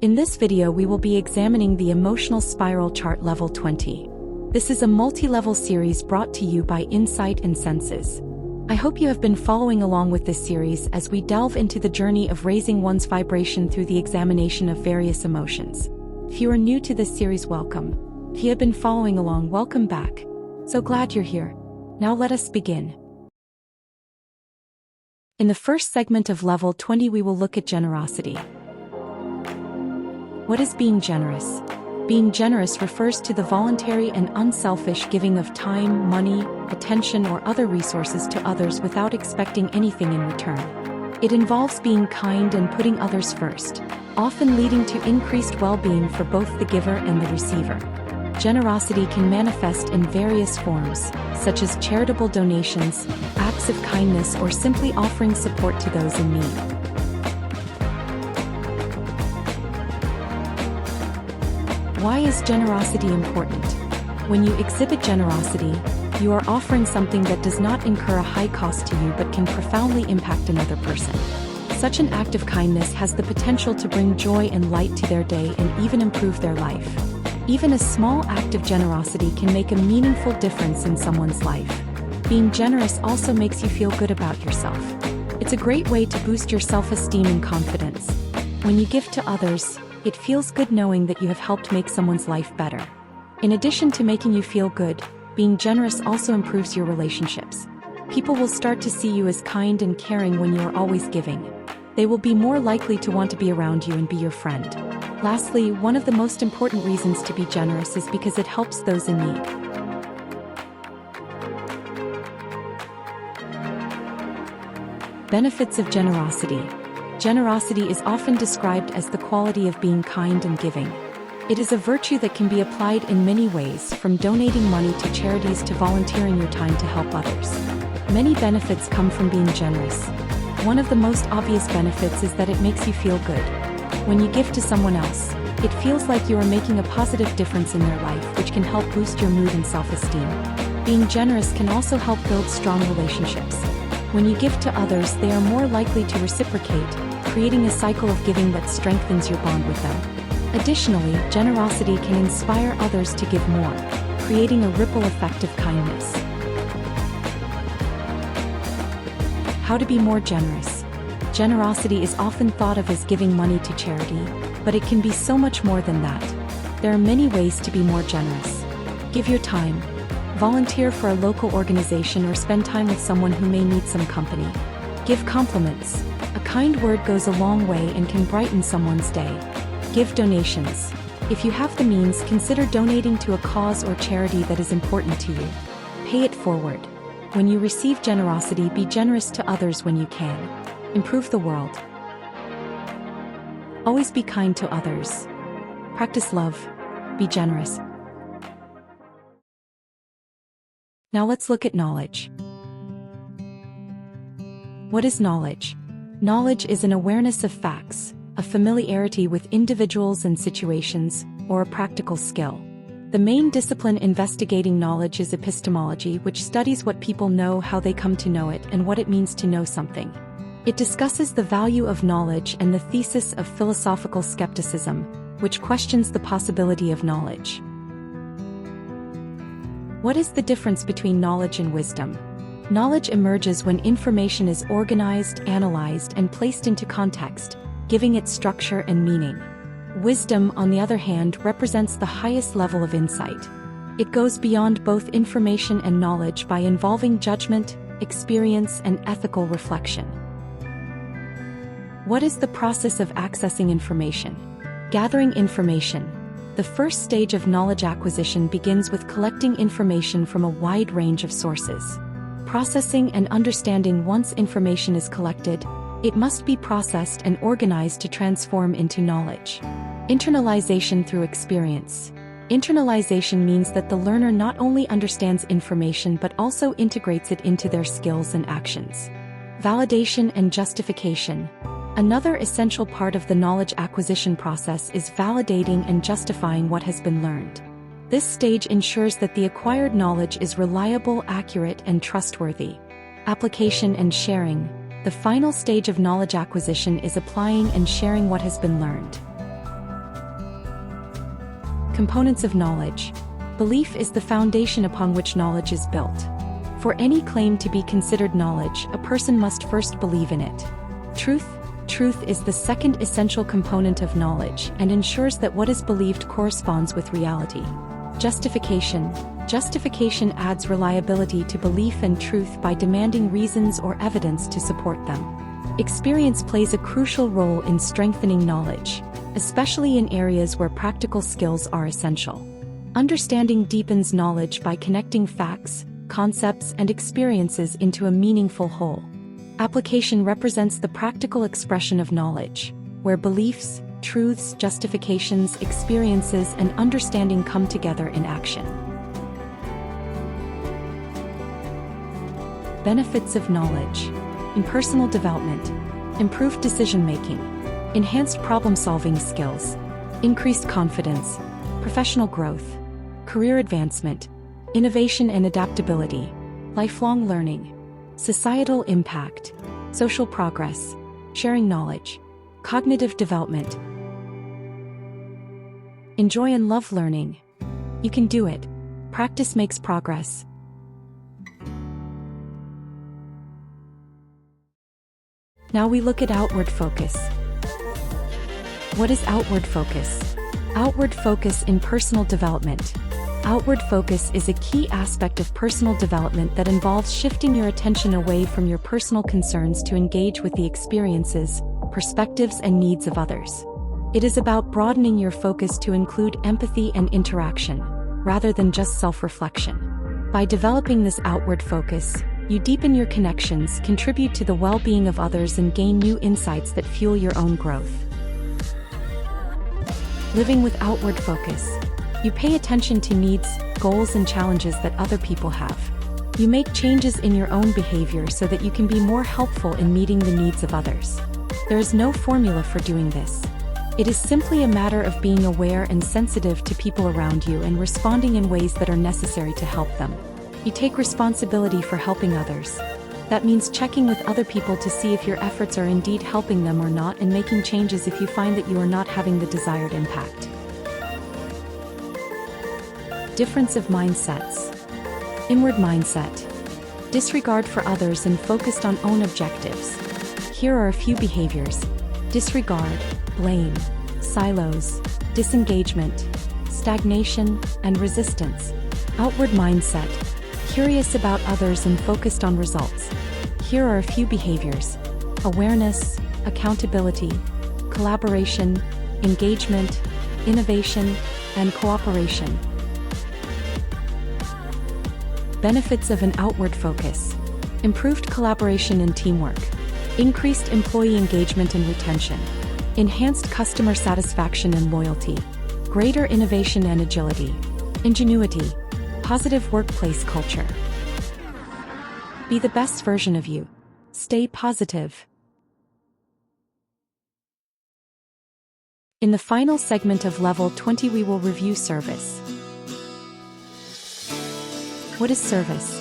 In this video we will be examining the emotional spiral chart level 20. This is a multi-level series brought to you by Insight and Senses. I hope you have been following along with this series as we delve into the journey of raising one's vibration through the examination of various emotions. If you are new to this series, welcome. If you have been following along, welcome back. So glad you're here. Now let us begin. In the first segment of level 20 we will look at generosity. What is being generous? Being generous refers to the voluntary and unselfish giving of time, money, attention or other resources to others without expecting anything in return. It involves being kind and putting others first, often leading to increased well-being for both the giver and the receiver. Generosity can manifest in various forms, such as charitable donations, acts of kindness or simply offering support to those in need. Why is generosity important? When you exhibit generosity, you are offering something that does not incur a high cost to you but can profoundly impact another person. Such an act of kindness has the potential to bring joy and light to their day and even improve their life. Even a small act of generosity can make a meaningful difference in someone's life. Being generous also makes you feel good about yourself. It's a great way to boost your self-esteem and confidence. When you give to others, it feels good knowing that you have helped make someone's life better. In addition to making you feel good, being generous also improves your relationships. People will start to see you as kind and caring when you are always giving. They will be more likely to want to be around you and be your friend. Lastly, one of the most important reasons to be generous is because it helps those in need. Benefits of generosity. Generosity is often described as the quality of being kind and giving. It is a virtue that can be applied in many ways, from donating money to charities to volunteering your time to help others. Many benefits come from being generous. One of the most obvious benefits is that it makes you feel good. When you give to someone else, it feels like you are making a positive difference in their life, which can help boost your mood and self-esteem. Being generous can also help build strong relationships. When you give to others, they are more likely to reciprocate, creating a cycle of giving that strengthens your bond with them. Additionally, generosity can inspire others to give more, creating a ripple effect of kindness. How to be more generous. Generosity is often thought of as giving money to charity, but it can be so much more than that. There are many ways to be more generous. Give your time. Volunteer for a local organization or spend time with someone who may need some company. Give compliments. A kind word goes a long way and can brighten someone's day. Give donations. If you have the means, consider donating to a cause or charity that is important to you. Pay it forward. When you receive generosity, be generous to others when you can. Improve the world. Always be kind to others. Practice love. Be generous. Now let's look at knowledge. What is knowledge? Knowledge is an awareness of facts, a familiarity with individuals and situations, or a practical skill. The main discipline investigating knowledge is epistemology, which studies what people know, how they come to know it, and what it means to know something. It discusses the value of knowledge and the thesis of philosophical skepticism, which questions the possibility of knowledge. What is the difference between knowledge and wisdom? Knowledge emerges when information is organized, analyzed, and placed into context, giving it structure and meaning. Wisdom, on the other hand, represents the highest level of insight. It goes beyond both information and knowledge by involving judgment, experience, and ethical reflection. What is the process of accessing information? Gathering information. The first stage of knowledge acquisition begins with collecting information from a wide range of sources. Processing and understanding. Once information is collected, it must be processed and organized to transform into knowledge. Internalization through experience. Internalization means that the learner not only understands information but also integrates it into their skills and actions. Validation and justification. Another essential part of the knowledge acquisition process is validating and justifying what has been learned. This stage ensures that the acquired knowledge is reliable, accurate, and trustworthy. Application and sharing. The final stage of knowledge acquisition is applying and sharing what has been learned. Components of knowledge. Belief is the foundation upon which knowledge is built. For any claim to be considered knowledge, a person must first believe in it. Truth. Truth is the second essential component of knowledge and ensures that what is believed corresponds with reality. Justification. Justification adds reliability to belief and truth by demanding reasons or evidence to support them. Experience plays a crucial role in strengthening knowledge, especially in areas where practical skills are essential. Understanding deepens knowledge by connecting facts, concepts, and experiences into a meaningful whole. Application represents the practical expression of knowledge, where beliefs, truths, justifications, experiences, and understanding come together in action. Benefits of knowledge. In personal development, improved decision-making, enhanced problem-solving skills, increased confidence, professional growth, career advancement, innovation and adaptability, lifelong learning, societal impact, social progress, sharing knowledge, cognitive development. Enjoy and love learning. You can do it. Practice makes progress. Now we look at outward focus. What is outward focus? Outward focus in personal development. Outward focus is a key aspect of personal development that involves shifting your attention away from your personal concerns to engage with the experiences, perspectives, and needs of others. It is about broadening your focus to include empathy and interaction, rather than just self-reflection. By developing this outward focus, you deepen your connections, contribute to the well-being of others, and gain new insights that fuel your own growth. Living with outward focus. You pay attention to needs, goals, and challenges that other people have. You make changes in your own behavior so that you can be more helpful in meeting the needs of others. There is no formula for doing this. It is simply a matter of being aware and sensitive to people around you and responding in ways that are necessary to help them. You take responsibility for helping others. That means checking with other people to see if your efforts are indeed helping them or not, and making changes if you find that you are not having the desired impact. Difference of mindsets. Inward mindset. Disregard for others and focused on own objectives. Here are a few behaviors: disregard, blame, silos, disengagement, stagnation, and resistance. Outward mindset. Curious about others and focused on results. Here are a few behaviors: awareness, accountability, collaboration, engagement, innovation, and cooperation. Benefits of an outward focus. Improved collaboration and teamwork. Increased employee engagement and retention. Enhanced customer satisfaction and loyalty. Greater innovation and agility. Ingenuity. Positive workplace culture. Be the best version of you. Stay positive. In the final segment of Level 20, we will review service. What is service?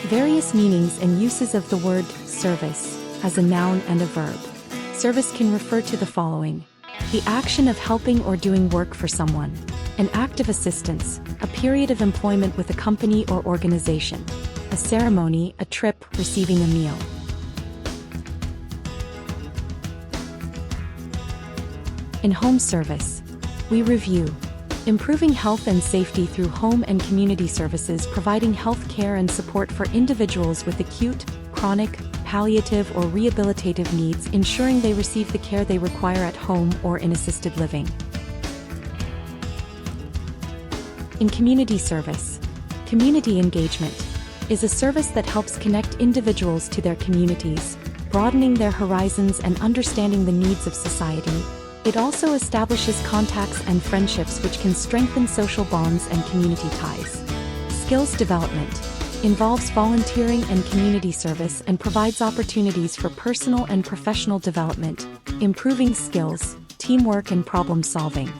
Various meanings and uses of the word service as a noun and a verb. Service can refer to the following: the action of helping or doing work for someone, an act of assistance, a period of employment with a company or organization, a ceremony, a trip, receiving a meal. In home service, we review improving health and safety through home and community services, providing health care and support for individuals with acute, chronic, palliative, or rehabilitative needs, ensuring they receive the care they require at home or in assisted living. In community service, community engagement is a service that helps connect individuals to their communities, broadening their horizons and understanding the needs of society. It also establishes contacts and friendships which can strengthen social bonds and community ties. Skills development involves volunteering and community service and provides opportunities for personal and professional development, improving skills, teamwork, and problem solving.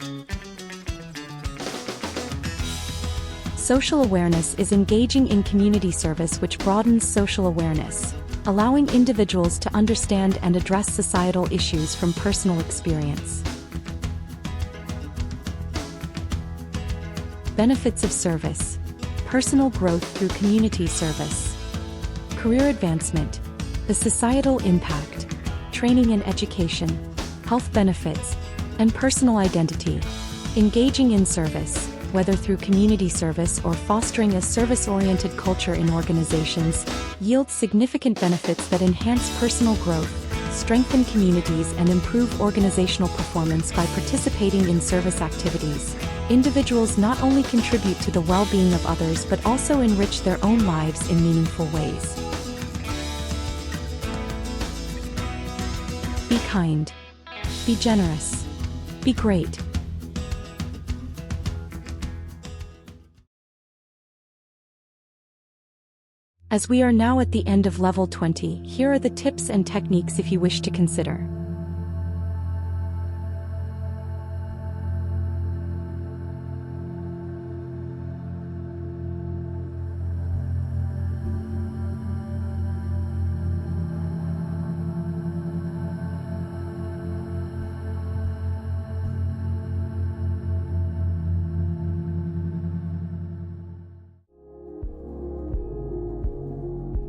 Social awareness is engaging in community service which broadens social awareness, allowing individuals to understand and address societal issues from personal experience. Benefits of service. Personal growth through community service. Career advancement. The societal impact. Training and education. Health benefits. And personal identity. Engaging in service, whether through community service or fostering a service-oriented culture in organizations, yields significant benefits that enhance personal growth, strengthen communities, and improve organizational performance. By participating in service activities, individuals not only contribute to the well-being of others but also enrich their own lives in meaningful ways. Be kind. Be generous. Be great. As we are now at the end of level 20, here are the tips and techniques if you wish to consider.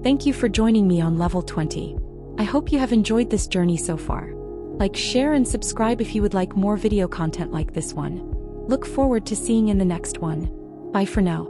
Thank you for joining me on level 20. I hope you have enjoyed this journey so far. Like, share, and subscribe if you would like more video content like this one. Look forward to seeing you in the next one. Bye for now.